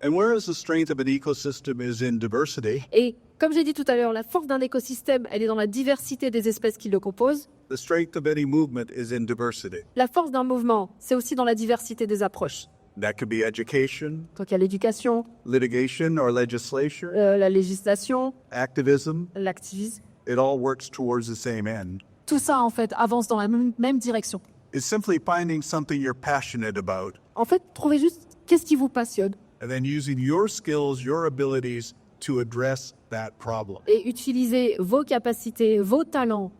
And whereas the strength of an ecosystem is in diversity, Et comme j'ai dit tout à l'heure, la force d'un écosystème, elle est dans la diversité des espèces qui le composent. the strength of any movement is in diversity. La force d'un mouvement, c'est aussi dans la diversité des approches. That could be education, Donc il y a l'éducation, litigation or legislation, la législation, activism. l'activisme. It all works towards the same end. Tout ça, en fait, avance dans la même direction. It's simply finding something you're passionate about En fait, trouvez juste qu'est-ce qui vous passionne and then using your skills, your abilities to address that problem. et utilisez vos capacités, vos talents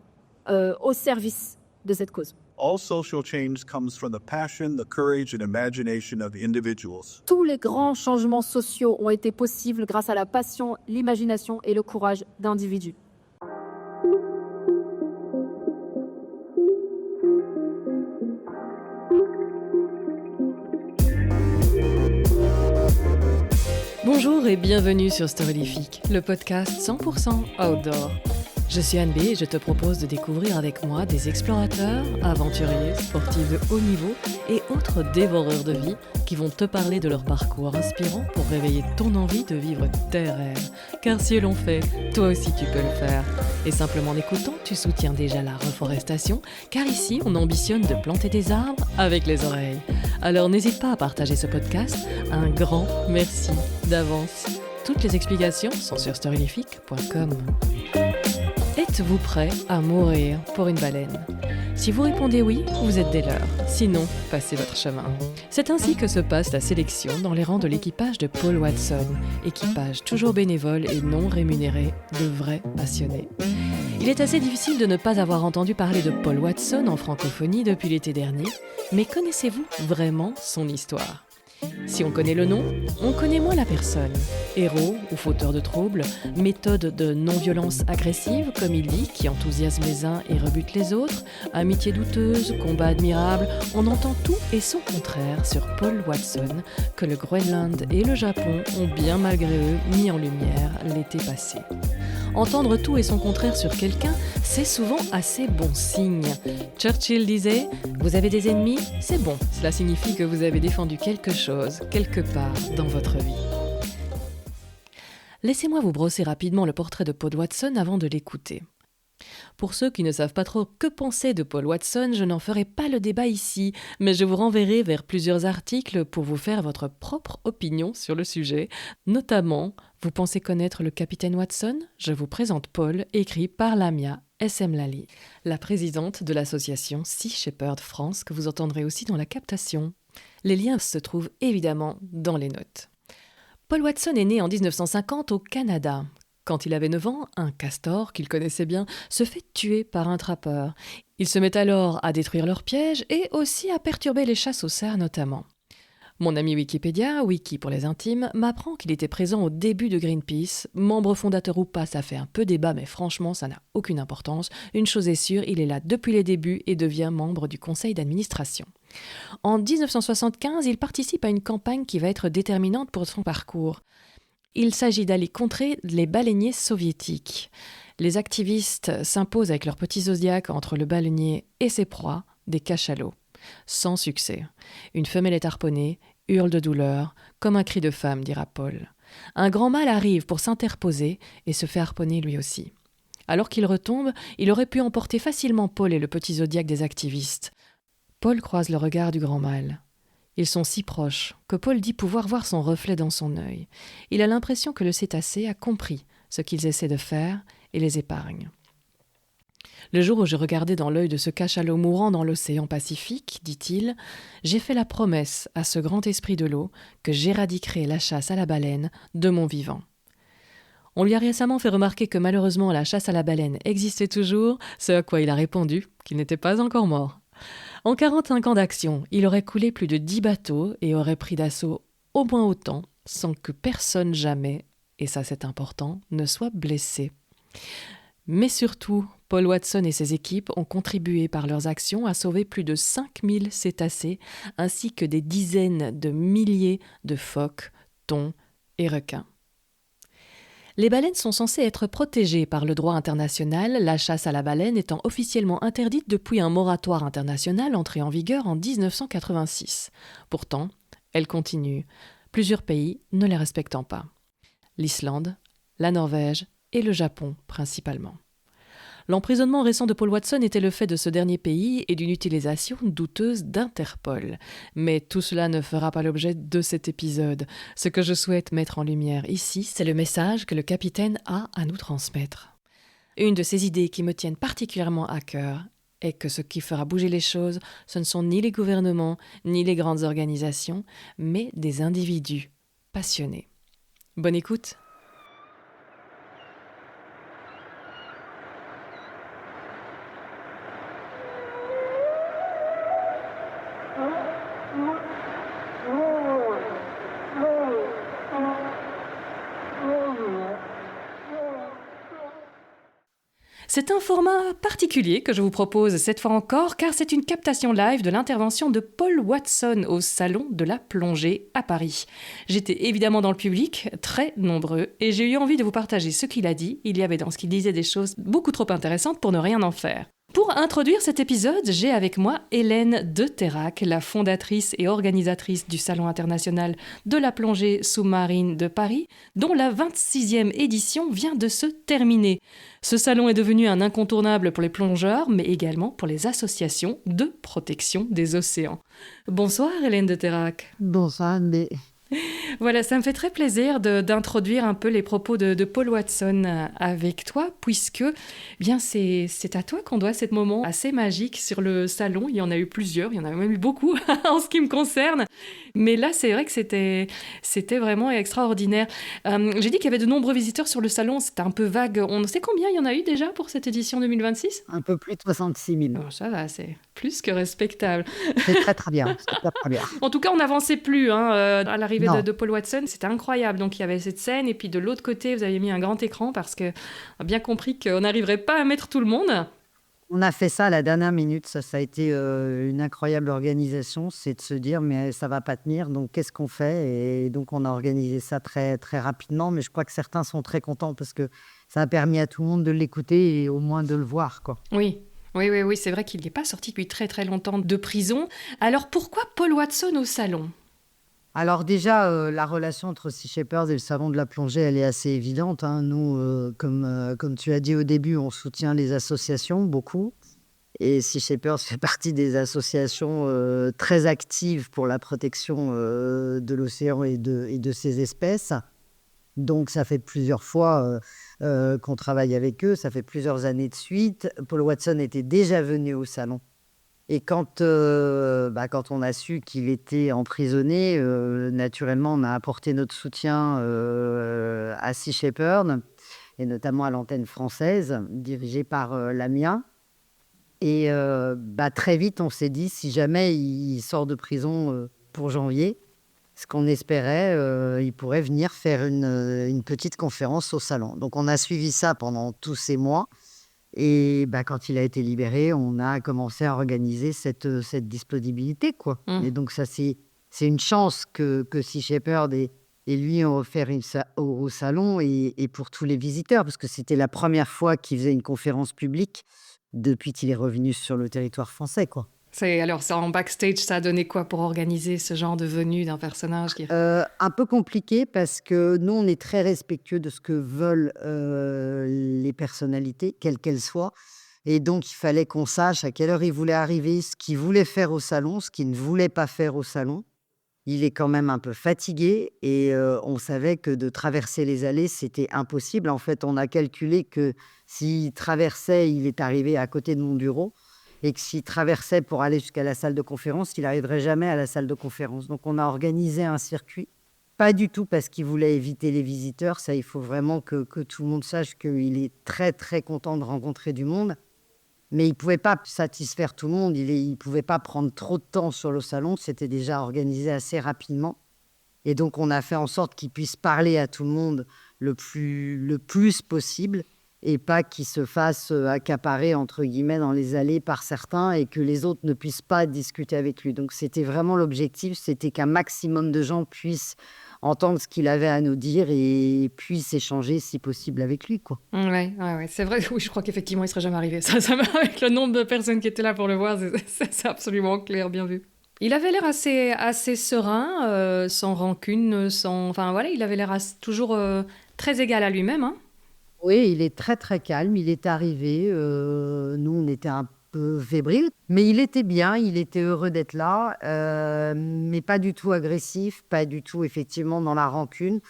au service de cette cause. All social change comes from the passion, the courage, and imagination of individuals. Tous les grands changements sociaux ont été possibles grâce à la passion, l'imagination et le courage d'individus. Bonjour et bienvenue sur Storylifique, le podcast 100% outdoor. Je suis Anne B et je te propose de découvrir avec moi des explorateurs, aventuriers, sportifs de haut niveau et autres dévoreurs de vie qui vont te parler de leur parcours inspirant pour réveiller ton envie de vivre tes rêves. Car si eux l'ont fait, toi aussi tu peux le faire. Et simplement en écoutant, tu soutiens déjà la reforestation, car ici on ambitionne de planter des arbres avec les oreilles. Alors n'hésite pas à partager ce podcast. Un grand merci d'avance. Toutes les explications sont sur storylifique.com. Êtes-vous prêt à mourir pour une baleine ? Si vous répondez oui, vous êtes des leurs. Sinon, passez votre chemin. C'est ainsi que se passe la sélection dans les rangs de l'équipage de Paul Watson, équipage toujours bénévole et non rémunéré, de vrais passionnés. Il est assez difficile de ne pas avoir entendu parler de Paul Watson en francophonie depuis l'été dernier, mais connaissez-vous vraiment son histoire ? Si on connaît le nom, on connaît moins la personne. Héros ou fauteur de troubles, méthode de non-violence agressive, comme il dit, qui enthousiasme les uns et rebute les autres, amitié douteuse, combat admirable, on entend tout et son contraire sur Paul Watson, que le Groenland et le Japon ont bien malgré eux mis en lumière l'été passé. Entendre tout et son contraire sur quelqu'un, c'est souvent assez bon signe. Churchill disait « Vous avez des ennemis ? C'est bon, cela signifie que vous avez défendu quelque chose, quelque part dans votre vie. » Laissez-moi vous brosser rapidement le portrait de Paul Watson avant de l'écouter. Pour ceux qui ne savent pas trop que penser de Paul Watson, je n'en ferai pas le débat ici, mais je vous renverrai vers plusieurs articles pour vous faire votre propre opinion sur le sujet. Notamment, vous pensez connaître le capitaine Watson ? Je vous présente Paul, écrit par Lamia Essemlali, la présidente de l'association Sea Shepherd France, que vous entendrez aussi dans la captation. Les liens se trouvent évidemment dans les notes. Paul Watson est né en 1950 au Canada. Quand il avait 9 ans, un castor, qu'il connaissait bien, se fait tuer par un trappeur. Il se met alors à détruire leurs pièges et aussi à perturber les chasses aux cerfs notamment. Mon ami Wikipédia, Wiki pour les intimes, m'apprend qu'il était présent au début de Greenpeace. Membre fondateur ou pas, ça fait un peu débat, mais franchement, ça n'a aucune importance. Une chose est sûre, il est là depuis les débuts et devient membre du conseil d'administration. En 1975, il participe à une campagne qui va être déterminante pour son parcours. Il s'agit d'aller contrer les baleiniers soviétiques. Les activistes s'imposent avec leurs petits zodiaques entre le baleinier et ses proies, des cachalots. Sans succès. Une femelle est harponnée, hurle de douleur, comme un cri de femme, dira Paul. Un grand mâle arrive pour s'interposer et se fait harponner lui aussi. Alors qu'il retombe, il aurait pu emporter facilement Paul et le petit zodiaque des activistes. Paul croise le regard du grand mâle. Ils sont si proches que Paul dit pouvoir voir son reflet dans son œil. Il a l'impression que le cétacé a compris ce qu'ils essaient de faire et les épargne. Le jour où je regardais dans l'œil de ce cachalot mourant dans l'océan Pacifique, dit-il, j'ai fait la promesse à ce grand esprit de l'eau que j'éradiquerai la chasse à la baleine de mon vivant. On lui a récemment fait remarquer que malheureusement la chasse à la baleine existait toujours, ce à quoi il a répondu qu'il n'était pas encore mort. En 45 ans d'action, il aurait coulé plus de 10 bateaux et aurait pris d'assaut au moins autant, sans que personne jamais, et ça c'est important, ne soit blessé. Mais surtout, Paul Watson et ses équipes ont contribué par leurs actions à sauver plus de 5000 cétacés, ainsi que des dizaines de milliers de phoques, thons et requins. Les baleines sont censées être protégées par le droit international, la chasse à la baleine étant officiellement interdite depuis un moratoire international entré en vigueur en 1986. Pourtant, elle continue. plusieurs pays ne les respectant pas. L'Islande, la Norvège et le Japon principalement. L'emprisonnement récent de Paul Watson était le fait de ce dernier pays et d'une utilisation douteuse d'Interpol. Mais tout cela ne fera pas l'objet de cet épisode. Ce que je souhaite mettre en lumière ici, c'est le message que le capitaine a à nous transmettre. Une de ces idées qui me tiennent particulièrement à cœur est que ce qui fera bouger les choses, ce ne sont ni les gouvernements, ni les grandes organisations, mais des individus passionnés. Bonne écoute! C'est un format particulier que je vous propose cette fois encore, car c'est une captation live de l'intervention de Paul Watson au Salon de la Plongée à Paris. J'étais évidemment dans le public, très nombreux, et j'ai eu envie de vous partager ce qu'il a dit. Il y avait dans ce qu'il disait des choses beaucoup trop intéressantes pour ne rien en faire. Pour introduire cet épisode, j'ai avec moi Hélène de Terrac, la fondatrice et organisatrice du Salon international de la plongée sous-marine de Paris, dont la 26e édition vient de se terminer. Ce salon est devenu un incontournable pour les plongeurs, mais également pour les associations de protection des océans. Bonsoir Hélène de Terrac. Bonsoir Anne. Voilà, ça me fait très plaisir d'introduire un peu les propos de Paul Watson avec toi, puisque bien c'est à toi qu'on doit ce moment assez magique sur le salon. Il y en a eu plusieurs, il y en a même eu beaucoup en ce qui me concerne. Mais là, c'est vrai que c'était vraiment extraordinaire. J'ai dit qu'il y avait de nombreux visiteurs sur le salon, c'était un peu vague. On sait combien il y en a eu déjà pour cette édition 2026 ? Un peu plus de 66 000. Oh, ça va, c'est plus que respectable. C'est très très bien, c'est très bien. En tout cas, on n'avançait plus à l'arrivée de Paul Watson, c'était incroyable. Donc il y avait cette scène et puis de l'autre côté, vous avez mis un grand écran parce qu'on a bien compris qu'on n'arriverait pas à mettre tout le monde. On a fait ça à la dernière minute, ça a été une incroyable organisation, c'est de se dire mais ça va pas tenir, donc qu'est-ce qu'on fait ? Et donc on a organisé ça très, très rapidement, mais je crois que certains sont très contents parce que ça a permis à tout le monde de l'écouter et au moins de le voir, quoi. Oui, c'est vrai qu'il n'est pas sorti depuis très très longtemps de prison. Alors pourquoi Paul Watson au salon ? Alors déjà, la relation entre Sea Shepherd et le Salon de la Plongée, elle est assez évidente, hein. Nous, comme tu as dit au début, on soutient les associations beaucoup. Et Sea Shepherd fait partie des associations très actives pour la protection de l'océan et de ses espèces. Donc ça fait plusieurs fois qu'on travaille avec eux, ça fait plusieurs années de suite. Paul Watson était déjà venu au salon. Et quand on a su qu'il était emprisonné, naturellement, on a apporté notre soutien à Sea Shepherd, et notamment à l'antenne française, dirigée par Lamia. Et très vite, on s'est dit, si jamais il sort de prison pour janvier, ce qu'on espérait, il pourrait venir faire une petite conférence au salon. Donc, on a suivi ça pendant tous ces mois. Et quand il a été libéré, on a commencé à organiser cette disponibilité, quoi. Et donc, ça, c'est une chance que Sea Shepherd et lui ont offert au salon et pour tous les visiteurs, parce que c'était la première fois qu'il faisait une conférence publique depuis qu'il est revenu sur le territoire français, quoi. Alors, ça, en backstage, ça a donné quoi pour organiser ce genre de venue d'un personnage Un peu compliqué parce que nous, on est très respectueux de ce que veulent les personnalités, quelles qu'elles soient. Et donc, il fallait qu'on sache à quelle heure il voulait arriver, ce qu'il voulait faire au salon, ce qu'il ne voulait pas faire au salon. Il est quand même un peu fatigué et on savait que de traverser les allées, c'était impossible. En fait, on a calculé que s'il traversait, il est arrivé à côté de mon bureau. Et que s'il traversait pour aller jusqu'à la salle de conférence, il n'arriverait jamais à la salle de conférence. Donc, on a organisé un circuit, pas du tout parce qu'il voulait éviter les visiteurs. Ça, il faut vraiment que tout le monde sache qu'il est très, très content de rencontrer du monde. Mais il ne pouvait pas satisfaire tout le monde. Il ne pouvait pas prendre trop de temps sur le salon. C'était déjà organisé assez rapidement. Et donc, on a fait en sorte qu'il puisse parler à tout le monde le plus possible. Et pas qu'il se fasse accaparer, entre guillemets, dans les allées par certains et que les autres ne puissent pas discuter avec lui. Donc, c'était vraiment l'objectif, c'était qu'un maximum de gens puissent entendre ce qu'il avait à nous dire et puissent échanger, si possible, avec lui, quoi. Ouais, c'est vrai. Oui, je crois qu'effectivement, il ne serait jamais arrivé. Ça avec le nombre de personnes qui étaient là pour le voir, c'est absolument clair, bien vu. Il avait l'air assez serein, sans rancune, enfin voilà, il avait l'air toujours très égal à lui-même, hein. Oui, il est très, très calme. Il est arrivé, nous, on était un peu fébriles, mais il était bien, il était heureux d'être là, mais pas du tout agressif, pas du tout effectivement dans la rancune.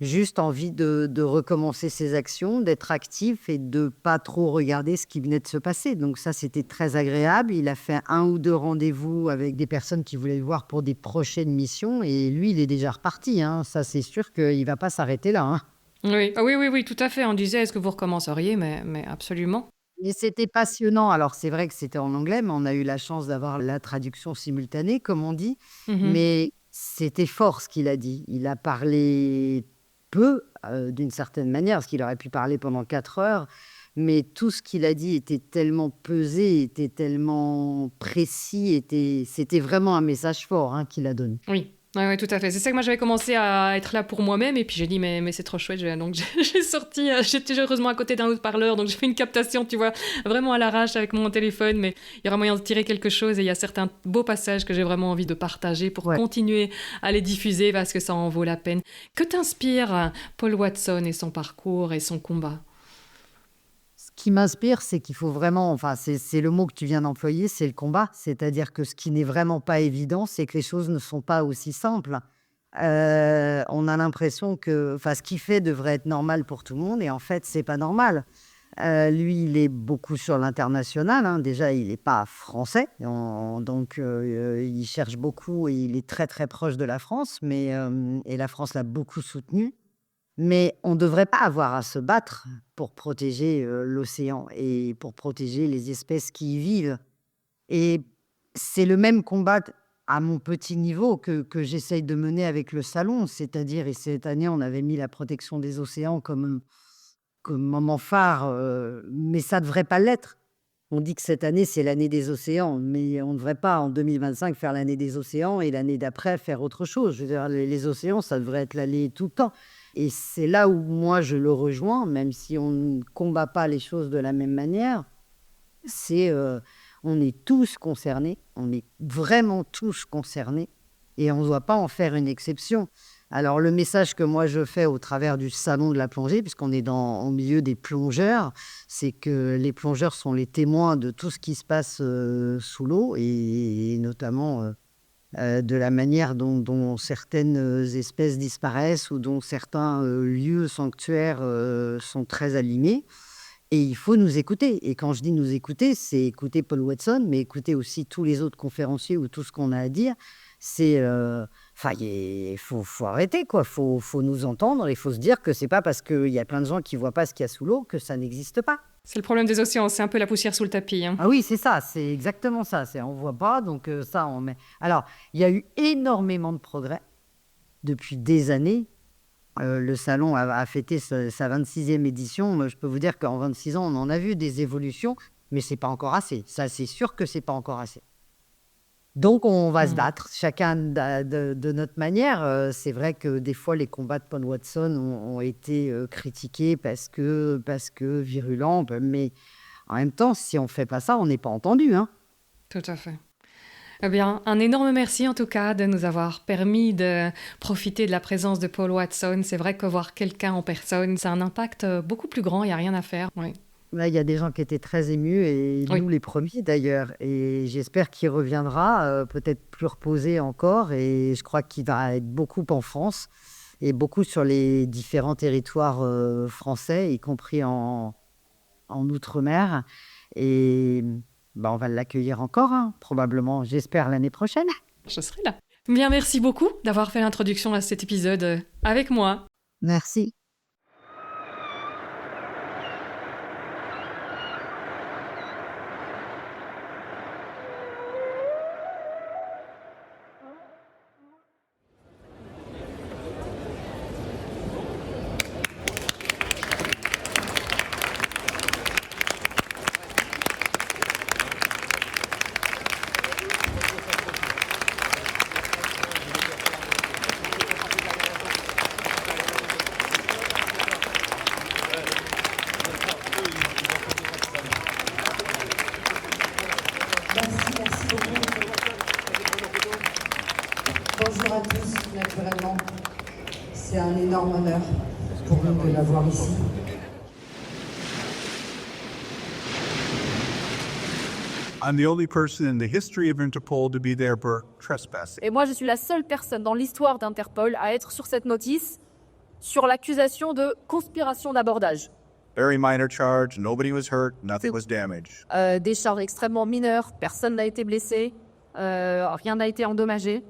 Juste envie de recommencer ses actions, d'être actif et de pas trop regarder ce qui venait de se passer. Donc ça, c'était très agréable. Il a fait 1 ou 2 rendez-vous avec des personnes qui voulaient le voir pour des prochaines missions et lui, il est déjà reparti, hein. Ça, c'est sûr qu'il va pas s'arrêter là, hein. Oui, ah oui, oui, oui, tout à fait. On disait, est-ce que vous recommenceriez? Mais absolument. Et c'était passionnant. Alors, c'est vrai que c'était en anglais, mais on a eu la chance d'avoir la traduction simultanée, comme on dit. Mhm. Mais c'était fort ce qu'il a dit. Il a parlé peu, d'une certaine manière, parce qu'il aurait pu parler pendant 4 heures. Mais tout ce qu'il a dit était tellement pesé, était tellement précis, c'était vraiment un message fort, hein, qu'il a donné. Oui, ouais, ouais, tout à fait. C'est ça que moi j'avais commencé à être là pour moi-même et puis j'ai dit mais c'est trop chouette. Donc j'ai sorti, j'étais heureusement à côté d'un haut-parleur donc j'ai fait une captation, tu vois, vraiment à l'arrache avec mon téléphone, mais il y aura moyen de tirer quelque chose et il y a certains beaux passages que j'ai vraiment envie de partager pour Ouais. continuer à les diffuser parce que ça en vaut la peine. Que t'inspire Paul Watson et son parcours et son combat? Ce qui m'inspire, c'est qu'il faut vraiment, enfin, c'est le mot que tu viens d'employer, c'est le combat. C'est-à-dire que ce qui n'est vraiment pas évident, c'est que les choses ne sont pas aussi simples. On a l'impression que, enfin, ce qu'il fait devrait être normal pour tout le monde, et en fait, c'est pas normal. Lui, il est beaucoup sur l'international, hein. Déjà, il n'est pas français, donc il cherche beaucoup et il est très très proche de la France, et la France l'a beaucoup soutenu. Mais on ne devrait pas avoir à se battre pour protéger, l'océan et pour protéger les espèces qui y vivent. Et c'est le même combat à mon petit niveau que j'essaye de mener avec le salon. C'est-à-dire, et cette année, on avait mis la protection des océans comme moment phare, mais ça ne devrait pas l'être. On dit que cette année, c'est l'année des océans, mais on ne devrait pas, en 2025, faire l'année des océans et l'année d'après faire autre chose. Je veux dire, les océans, ça devrait être l'année tout le temps. Et c'est là où moi je le rejoins, même si on ne combat pas les choses de la même manière. C'est, on est tous concernés, on est vraiment tous concernés, et on ne doit pas en faire une exception. Alors le message que moi je fais au travers du salon de la plongée, puisqu'on est au milieu des plongeurs, c'est que les plongeurs sont les témoins de tout ce qui se passe sous l'eau, et notamment de la manière dont certaines espèces disparaissent ou dont certains lieux sanctuaires sont très abîmés. Et il faut nous écouter. Et quand je dis nous écouter, c'est écouter Paul Watson, mais écouter aussi tous les autres conférenciers ou tout ce qu'on a à dire. C'est, enfin, il faut arrêter, quoi. Faut nous entendre. Il faut se dire que c'est pas parce qu'il y a plein de gens qui voient pas ce qu'il y a sous l'eau que ça n'existe pas. C'est le problème des océans, c'est un peu la poussière sous le tapis, hein. Ah oui, c'est ça, c'est exactement ça. On voit pas, donc ça, on met. Alors, il y a eu énormément de progrès depuis des années. Le salon a fêté sa 26e édition. Moi, je peux vous dire qu'en 26 ans, on en a vu des évolutions, mais c'est pas encore assez. Ça, c'est sûr que c'est pas encore assez. Donc, on va se battre, chacun de notre manière. C'est vrai que des fois, les combats de Paul Watson ont été critiqués parce que virulents, mais en même temps, si on fait pas ça, on n'est pas entendu, hein. Tout à fait. Eh bien, un énorme merci en tout cas de nous avoir permis de profiter de la présence de Paul Watson. C'est vrai que voir quelqu'un en personne, c'est un impact beaucoup plus grand, il n'y a rien à faire. Oui. Là, il y a des gens qui étaient très émus, et Oui. nous les premiers d'ailleurs. Et j'espère qu'il reviendra, peut-être plus reposé encore. Et je crois qu'il va être beaucoup en France et beaucoup sur les différents territoires français, y compris en Outre-mer. Et on va l'accueillir encore, hein, probablement, j'espère, l'année prochaine. Je serai là. Bien, merci beaucoup d'avoir fait l'introduction à cet épisode avec moi. Merci. grand honneur pour nous de l'avoir ici. I'm the only person in the history of Interpol to be there for trespassing. Et moi, je suis la seule personne dans l'histoire d'Interpol à être sur cette notice sur l'accusation de conspiration d'abordage. Very minor charge, nobody was hurt, nothing was damaged. Des charges extrêmement mineures, personne n'a été blessé, rien n'a été endommagé.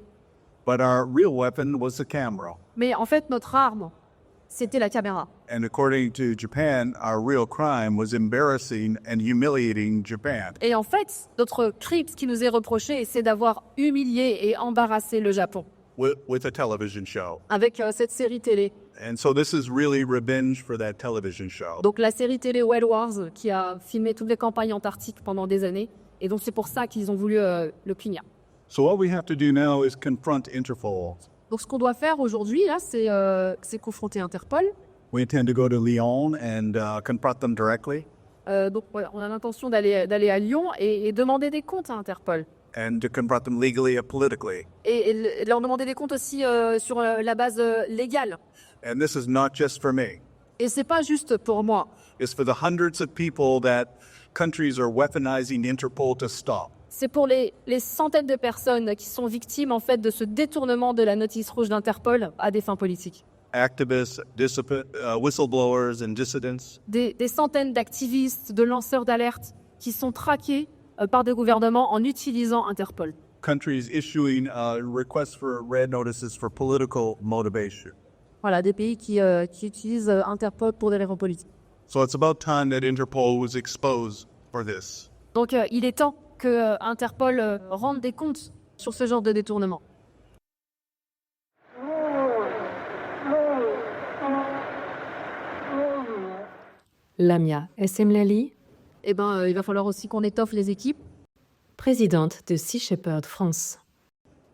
But our real weapon was the camera. Mais en fait, notre arme, c'était la caméra. And according to Japan, our real crime was embarrassing and humiliating Japan. Et en fait, notre crime, ce qui nous est reproché, c'est d'avoir humilié et embarrassé le Japon With a television show. avec cette série télé. And so this is really revenge for that television show. Donc la série télé Whale Wars qui a filmé toutes les campagnes antarctiques pendant des années. Et donc c'est pour ça qu'ils ont voulu le punir. So what we have to do now is confront Interpol. Donc ce qu'on doit faire aujourd'hui, là, c'est confronter Interpol. We intend to go to Lyon and confront them directly Donc voilà, on a l'intention d'aller à Lyon et demander des comptes à Interpol. and to confront them legally and politically. Et leur demander des comptes aussi sur la base légale. And this is not just for me. Et c'est pas juste pour moi. It's for the hundreds of people that countries are weaponizing Interpol to stop. C'est pour les centaines de personnes qui sont victimes en fait de ce détournement de la notice rouge d'Interpol à des fins politiques. Activists, whistleblowers, and dissidents. Des centaines d'activistes, de lanceurs d'alerte qui sont traqués par des gouvernements en utilisant Interpol. Countries issuing requests for red notices for political motivation. Voilà, des pays qui utilisent Interpol pour des raisons politiques. So it's about time that Interpol was exposed for this. Donc il est temps que Interpol rende des comptes sur ce genre de détournement. Lamia Essemlali, Eh ben, il va falloir aussi qu'on étoffe les équipes. présidente de Sea Shepherd France.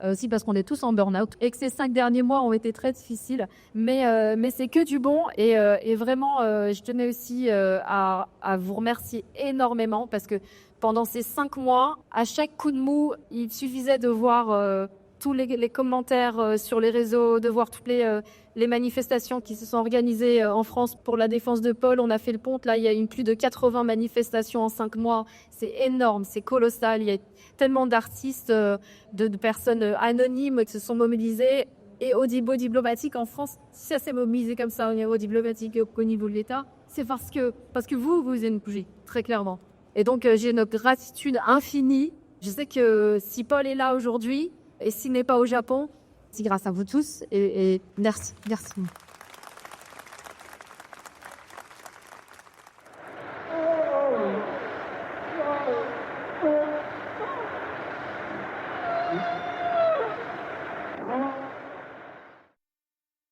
Aussi parce qu'on est tous en burn-out et que ces 5 derniers mois ont été très difficiles. Mais c'est que du bon et vraiment, je tenais aussi à vous remercier énormément parce que pendant ces 5 mois, à chaque coup de mou, il suffisait de voir tous les commentaires sur les réseaux, de voir toutes les manifestations qui se sont organisées en France pour la défense de Paul. On a fait le compte, là, il y a eu plus de 80 manifestations en 5 mois. C'est énorme, c'est colossal. Il y a tellement d'artistes, de personnes anonymes qui se sont mobilisées. Et au niveau diplomatique en France, si ça s'est mobilisé comme ça au niveau diplomatique et au niveau de l'État, c'est parce que vous êtes une bougie, très clairement. Et donc, j'ai une gratitude infinie. Je sais que si Paul est là aujourd'hui, et s'il n'est pas au Japon, c'est grâce à vous tous et merci.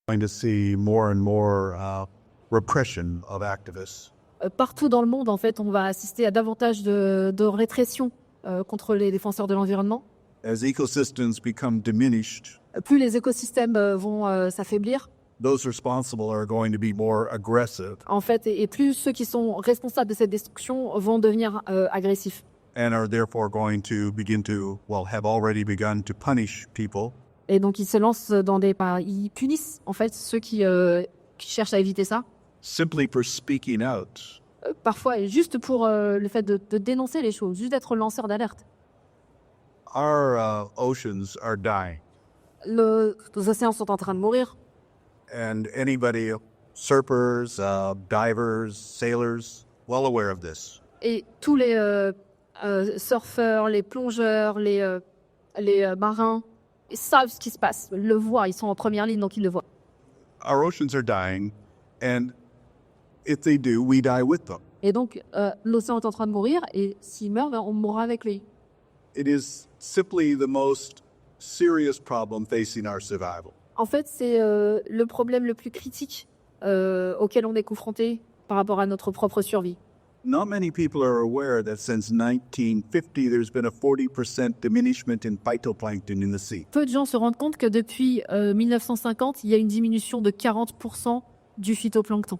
Going to see more and more repression of activists. Partout dans le monde, en fait, on va assister à davantage de répression contre les défenseurs de l'environnement. As ecosystems become diminished, Plus les écosystèmes vont s'affaiblir, those responsible are going to be more aggressive en fait, et plus ceux qui sont responsables de cette destruction vont devenir agressifs. and are therefore going to begin to, have already begun to punish people. Et donc, ils se lancent ils punissent, en fait, ceux qui cherchent à éviter ça. Simply for speaking out. Parfois, juste pour le fait de dénoncer les choses, juste d'être lanceur d'alerte. Our oceans are dying. Nos océans sont en train de mourir. And anybody, surfers, divers, sailors, well aware of this. Et tous les surfeurs, les plongeurs, les marins, ils savent ce qui se passe, ils le voient, ils sont en première ligne, donc ils le voient. Our oceans are dying, and if they do, we die with them. Et donc, l'océan est en train de mourir, et s'il meurt, on mourra avec lui. It is simply the most serious problem facing our survival. En fait, c'est le problème le plus critique auquel on est confronté par rapport à notre propre survie. Not many people are aware that since 1950, there's been a 40% diminishment in phytoplankton in the sea. Peu de gens se rendent compte que depuis 1950, il y a une diminution de 40% du phytoplancton.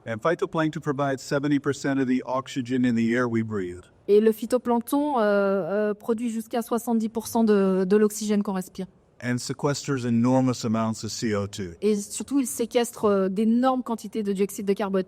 And phytoplankton provides 70% of the oxygen in the air we breathe. Et le phytoplancton produit jusqu'à 70% de l'oxygène qu'on respire. and sequesters enormous amounts of CO2. Et surtout, il séquestre d'énormes quantités de dioxyde de carbone.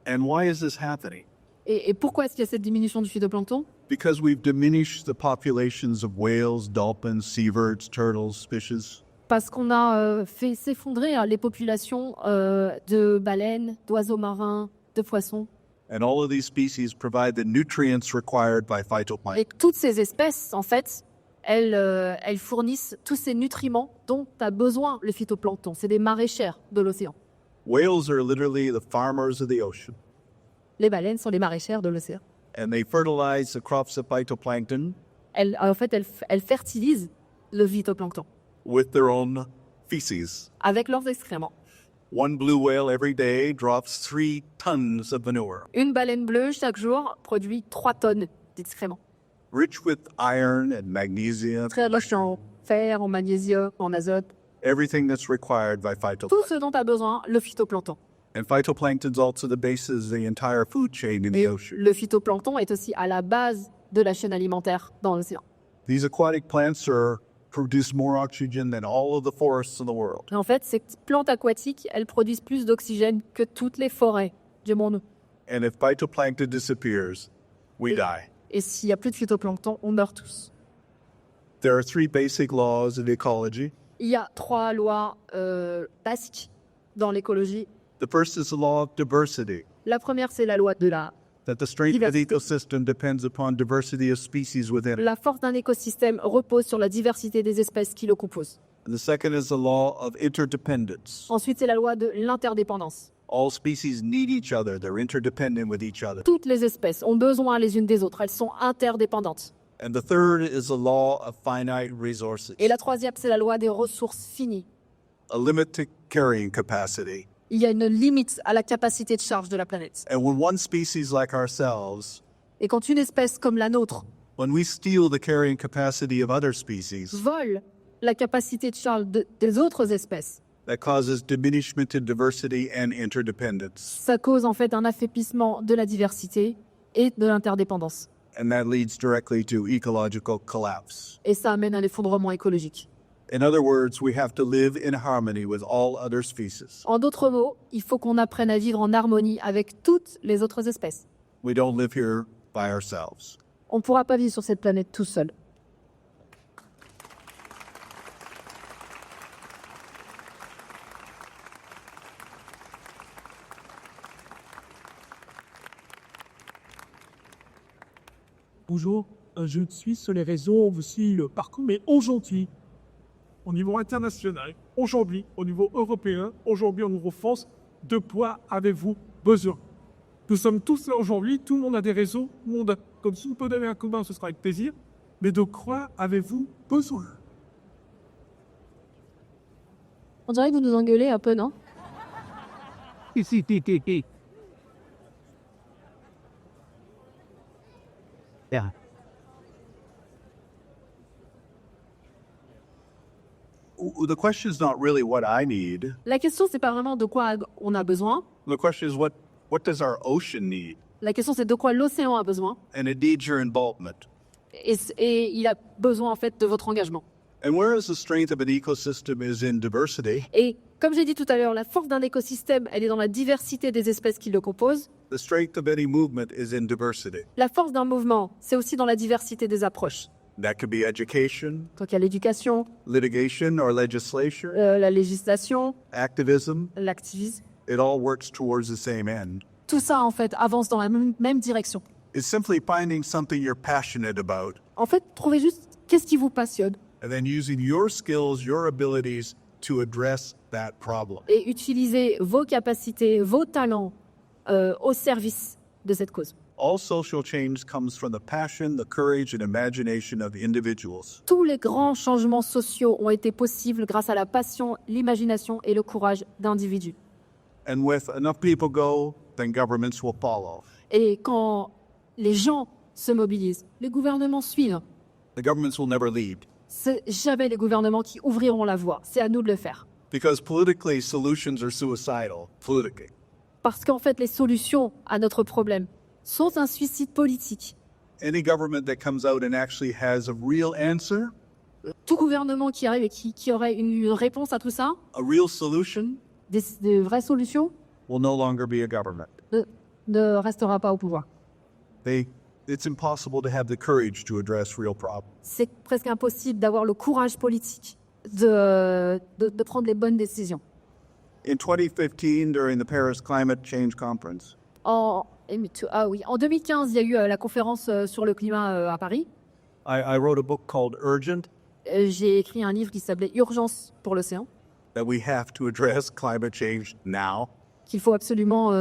And why is this happening? Et pourquoi est-ce qu'il y a cette diminution du phytoplancton? Because we've diminished the populations of whales, dolphins, seabirds, turtles, fishes. Parce qu'on a fait s'effondrer les populations de baleines, d'oiseaux marins, de poissons. And all of these species provide the nutrients required by Et phytoplankton. toutes ces espèces, en fait, elles fournissent tous ces nutriments dont a besoin le phytoplancton. C'est des maraîchères de l'océan. Whales are literally the farmers of the ocean, Les baleines sont les maraîchères de l'océan. and they fertilize the crops of phytoplankton Elles fertilisent le phytoplancton with their own feces. avec leurs excréments. One blue whale every day drops 3 tons of manure, Une baleine bleue, chaque jour, produit 3 tonnes d'excréments. rich with iron and magnesium, Très riche en fer, en magnésium, en azote. everything that's required by Tout phytoplankton. ce dont a besoin le phytoplancton. And phytoplankton is also the basis of the entire food chain in the ocean. Le phytoplancton est aussi à la base de la chaîne alimentaire dans l'océan. These aquatic plants produce more oxygen than all of the forests in the world. Et en fait, ces plantes aquatiques, elles produisent plus d'oxygène que toutes les forêts du monde. And if phytoplankton disappears, we die. Et s'il n'y a plus de phytoplancton, on meurt tous. There are 3 basic laws of ecology. Il y a 3 lois basiques dans l'écologie. The first is the law of diversity, La première, c'est la loi de that the strength of the Diversity. ecosystem depends upon diversity of species within it. la force d'un écosystème repose sur la diversité des espèces qui le composent. And the second is the law of interdependence. Ensuite, c'est la loi de l'interdépendance. All species need each other. They're interdependent with each other. Toutes les espèces ont besoin les unes des autres. Elles sont interdépendantes. And the third is the law of finite resources, Et la troisième, c'est la loi des ressources finies. a limited carrying capacity. Il y a une limite à la capacité de charge de la planète. And when one species like ourselves, Et quand une espèce comme la nôtre when we steal the carrying capacity of other species, vole la capacité de charge des autres espèces, that causes diminishment in diversity and interdependence. ça cause en fait un affaiblissement de la diversité et de l'interdépendance. And that leads directly to ecological collapse. Et ça amène à l'effondrement écologique. In other words, we have to live in harmony with all other species. En d'autres mots, il faut qu'on apprenne à vivre en harmonie avec toutes les autres espèces. We don't live here by ourselves. On ne pourra pas vivre sur cette planète tout seul. Bonjour, je suis sur les réseaux, voici le parcours, mais aujourd'hui, au niveau international, aujourd'hui, au niveau européen, aujourd'hui, au niveau France, de quoi avez-vous besoin? Nous sommes tous là aujourd'hui, tout le monde a des réseaux, tout le monde, comme si on peut donner un commun, ce sera avec plaisir, mais de quoi avez-vous besoin? On dirait que vous nous engueulez un peu, non? The question is not really what I need. La question, c'est pas vraiment de quoi on a besoin. The question is what does our ocean need? La question, c'est de quoi l'océan a besoin. And it needs your involvement. Et il a besoin, en fait, de votre engagement. And whereas the strength of an ecosystem is in diversity, Et comme j'ai dit tout à l'heure, la force d'un écosystème, elle est dans la diversité des espèces qui le composent. the strength of any movement is in diversity. La force d'un mouvement, c'est aussi dans la diversité des approches. That could be education, Donc il y a l'éducation, litigation or legislation, la législation, activism. l'activisme. It all works towards the same end. Tout ça, en fait, avance dans la même direction. It's simply finding something you're passionate about En fait, trouvez juste qu'est-ce qui vous passionne and then using your skills, your abilities to address that problem. et utilisez vos capacités, vos talents au service de cette cause. All social change comes from the passion, the courage, and imagination of individuals. Tous les grands changements sociaux ont été possibles grâce à la passion, l'imagination et le courage d'individus. And with enough people go, then governments will follow. Et quand les gens se mobilisent, les gouvernements suivent. The governments will never lead C'est jamais les gouvernements qui ouvriront la voie. C'est à nous de le faire. because politically solutions are suicidal. Politically. Parce qu'en fait, les solutions à notre problème sont un suicide politique. Any government that comes out and actually has a real answer Tout gouvernement qui arrive et qui aurait une réponse à tout ça, A real solution des vraies solutions, will no longer be a government. ne restera pas au pouvoir. It's impossible to have the courage to address real problems. C'est presque impossible d'avoir le courage politique de prendre les bonnes décisions. In 2015, during the Paris Climate Change Conference, En 2015, il y a eu la conférence sur le climat à Paris. I wrote a book called Urgent, J'ai écrit un livre qui s'appelait Urgence pour l'océan, that we have to address climate change now. qu'il faut absolument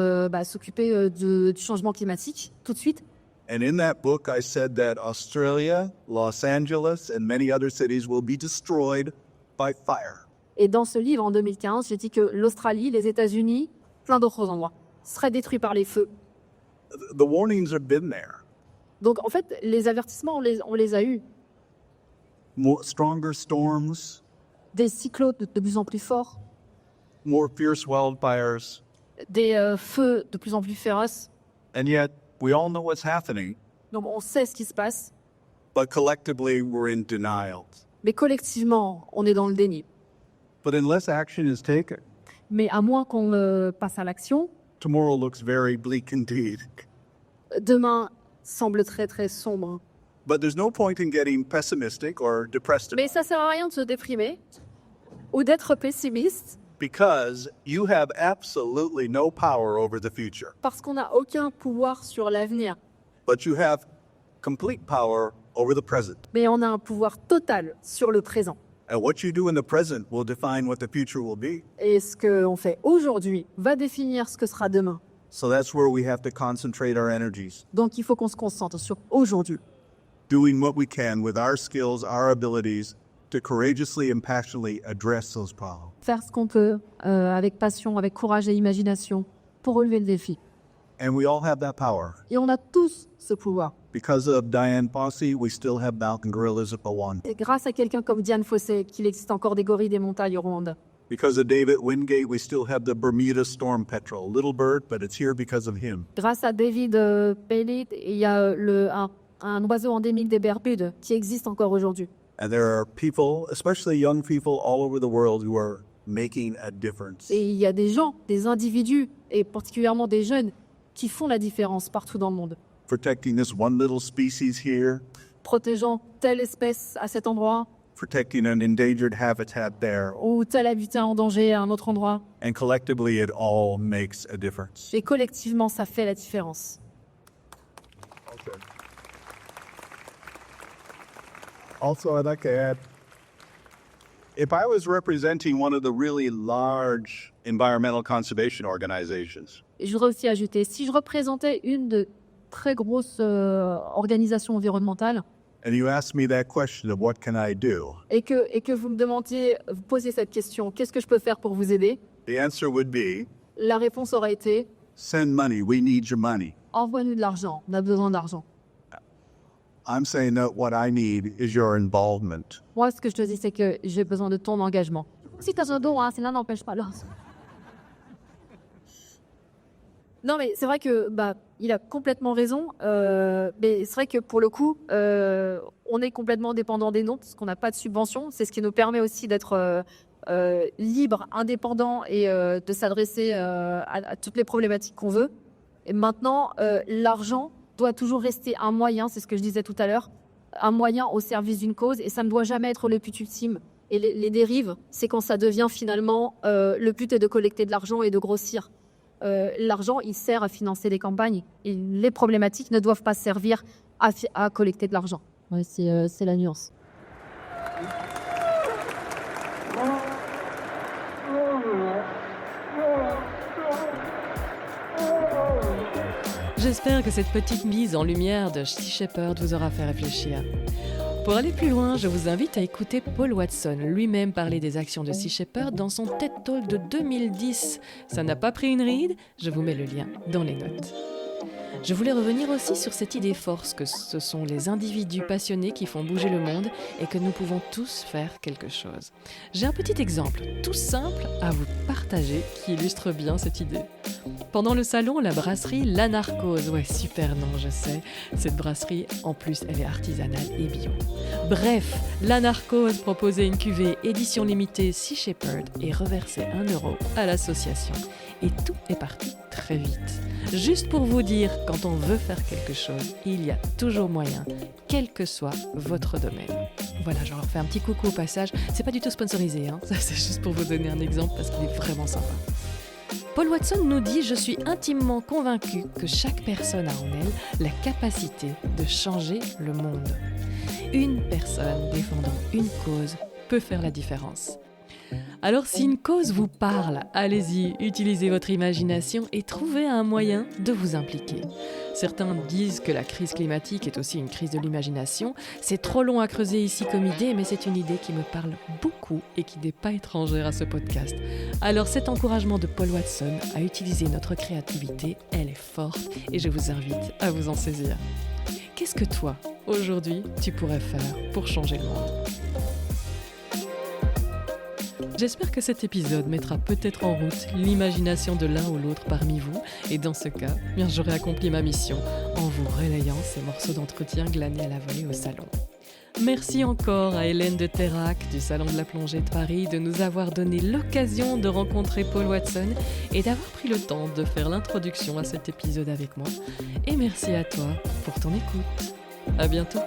s'occuper du changement climatique tout de suite. And in that book, I said that Australia, Los Angeles, and many other cities will be destroyed by fire. Et dans ce livre, en 2015, j'ai dit que l'Australie, les États-Unis, plein d'autres endroits, seraient détruits par les feux. The warnings have been there. Donc en fait, les avertissements, on les a eus. Stronger storms, Des cyclones de plus en plus forts, more fierce wildfires, des feux de plus en plus féroces. and yet we all know what's happening, Donc on sait ce qui se passe, but collectively we're in denial. mais collectivement, on est dans le déni. But unless action is taken, Mais à moins qu'on passe à l'action, tomorrow looks very bleak indeed. demain semble très très sombre. But there's no point in getting pessimistic or depressed Mais ça sert à rien de se déprimer ou d'être pessimiste because you have absolutely no power over the future, parce qu'on n'a aucun pouvoir sur l'avenir. but you have complete power over the present. Mais on a un pouvoir total sur le présent. And what you do in the present will define what the future will be. Et ce qu'on fait aujourd'hui va définir ce que sera demain. So that's where we have to concentrate our energies, Donc il faut qu'on se concentre sur aujourd'hui. doing what we can with our skills, our abilities to courageously and passionately address those problems. Faire ce qu'on peut avec passion, avec courage et imagination pour relever le défi. And we all have that power. Et on a tous ce pouvoir. Because of Diane Fossey, we still have mountain gorillas at Pawan. Et grâce à quelqu'un comme Diane Fossé, qu'il existe encore des gorilles des montagnes au Rwanda. Because of David Wingate, we still have the Bermuda storm petrel. Little bird, but it's here because of him. Grâce à David Paley, il y a un oiseau endémique des Bermudes qui existe encore aujourd'hui. And there are people, especially young people all over the world, who are making a difference. Et il y a des gens, des individus, et particulièrement des jeunes, qui font la différence partout dans le monde. Protecting this one little species here, Protégeant telle espèce à cet endroit, protecting an endangered habitat there. ou tel habitat en danger à un autre endroit. And collectively, it all makes a difference. Et collectivement, ça fait la différence. Also, I'd like to add, if I was representing one of the really large environmental conservation organizations, Et je voudrais aussi ajouter, si je représentais une de très grosses organisations environnementales, and you asked me that question of what can I do, et que vous me demandiez, vous posiez cette question, qu'est-ce que je peux faire pour vous aider? the answer would be, La réponse aurait été, send money, we need your money. envoie-nous de l'argent, on a besoin d'argent. I'm saying that what I need is your involvement. Moi, ce que je te dis, c'est que j'ai besoin de ton engagement. Si tu as un don, cela n'empêche pas là. Non, mais c'est vrai que il a complètement raison. Mais c'est vrai que pour le coup, on est complètement dépendant des dons parce qu'on n'a pas de subvention. C'est ce qui nous permet aussi d'être libre, indépendant et de s'adresser à toutes les problématiques qu'on veut. Et maintenant, l'argent doit toujours rester un moyen, c'est ce que je disais tout à l'heure, un moyen au service d'une cause et ça ne doit jamais être le but ultime. Et les dérives, c'est quand ça devient finalement le but est de collecter de l'argent et de grossir. L'argent, il sert à financer les campagnes. Et les problématiques ne doivent pas servir à collecter de l'argent. Ouais, c'est la nuance. J'espère que cette petite mise en lumière de Sea Shepherd vous aura fait réfléchir. Pour aller plus loin, je vous invite à écouter Paul Watson lui-même parler des actions de Sea Shepherd dans son TED Talk de 2010. Ça n'a pas pris une ride? Je vous mets le lien dans les notes. Je voulais revenir aussi sur cette idée force que ce sont les individus passionnés qui font bouger le monde et que nous pouvons tous faire quelque chose. J'ai un petit exemple tout simple à vous partager qui illustre bien cette idée. Pendant le salon, la brasserie La Narcose. Ouais, super nom, je sais. Cette brasserie, en plus, elle est artisanale et bio. Bref, La Narcose proposait une cuvée édition limitée Sea Shepherd et reversait 1 € à l'association. Et tout est parti très vite. Juste pour vous dire, quand on veut faire quelque chose, il y a toujours moyen, quel que soit votre domaine. Voilà, je leur fais un petit coucou au passage. C'est pas du tout sponsorisé, hein. Ça, c'est juste pour vous donner un exemple parce qu'il est vraiment sympa. Paul Watson nous dit « Je suis intimement convaincu que chaque personne a en elle la capacité de changer le monde. Une personne défendant une cause peut faire la différence. » Alors si une cause vous parle, allez-y, utilisez votre imagination et trouvez un moyen de vous impliquer. Certains disent que la crise climatique est aussi une crise de l'imagination. C'est trop long à creuser ici comme idée, mais c'est une idée qui me parle beaucoup et qui n'est pas étrangère à ce podcast. Alors cet encouragement de Paul Watson à utiliser notre créativité, elle est forte et je vous invite à vous en saisir. Qu'est-ce que toi, aujourd'hui, tu pourrais faire pour changer le monde ? J'espère que cet épisode mettra peut-être en route l'imagination de l'un ou l'autre parmi vous, et dans ce cas, bien j'aurai accompli ma mission en vous relayant ces morceaux d'entretien glanés à la volée au salon. Merci encore à Hélène de Terrac du Salon de la Plongée de Paris de nous avoir donné l'occasion de rencontrer Paul Watson et d'avoir pris le temps de faire l'introduction à cet épisode avec moi. Et merci à toi pour ton écoute. À bientôt.